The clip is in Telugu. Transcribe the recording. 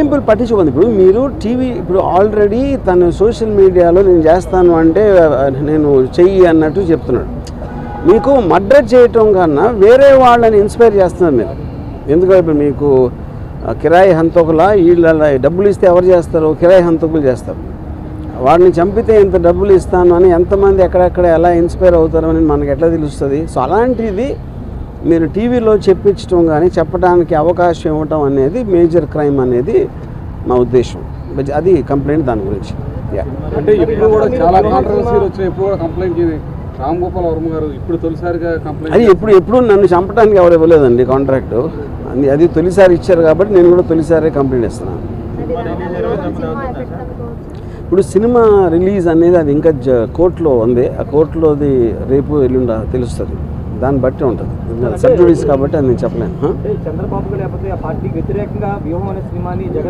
పట్టింపులు పట్టించుకోండి. ఇప్పుడు మీరు టీవీ ఇప్పుడు ఆల్రెడీ తను సోషల్ మీడియాలో నేను చేస్తాను అంటే నేను చెయ్యి అన్నట్టు చెప్తున్నాడు. మీకు మర్డర్ చేయటం కన్నా వేరే వాళ్ళని ఇన్స్పైర్ చేస్తున్నారు మీరు. ఎందుకంటే ఇప్పుడు మీకు కిరాయి హంతకుల వీళ్ళ డబ్బులు ఇస్తే ఎవరు చేస్తారు? కిరాయి హంతకులు చేస్తారు. వాడిని చంపితే ఇంత డబ్బులు ఇస్తాను అని ఎంతమంది ఎక్కడెక్కడ ఎలా ఇన్స్పైర్ అవుతారో అని మనకు ఎట్లా తెలుస్తుంది? సో అలాంటిది మీరు టీవీలో చెప్పించడం కానీ చెప్పడానికి అవకాశం ఇవ్వటం అనేది మేజర్ క్రైమ్ అనేది మా ఉద్దేశం. అది కంప్లైంట్ దాని గురించి. అంటే ఇప్పుడు కూడా చాలా కాంట్రవర్సీలు వచ్చినాయి. ఇప్పుడు కూడా కంప్లైంట్ రామ్ గోపాల్ వర్మ గారు ఇప్పుడు తొలిసారిగా కంప్లైంట్. అది ఎప్పుడు నన్ను చంపడానికి ఎవరు ఇవ్వలేదండి కాంట్రాక్టు. అది తొలిసారి ఇచ్చారు కాబట్టి నేను కూడా తొలిసారి కంప్లైంట్ ఇస్తున్నాను. ఇప్పుడు సినిమా రిలీజ్ అనేది అది ఇంకా కోర్టులో ఉంది. ఆ కోర్టులోది రేపు ఎల్లుండ తెలుస్తుంది. దాన్ని బట్టి ఉంటుంది. సబ్ జుడిస్ కాబట్టి అది నేను చెప్పలేను. చంద్రబాబు లేకపోతే ఆ పార్టీకి వ్యతిరేకంగా వ్యూహం అనే సినిమాని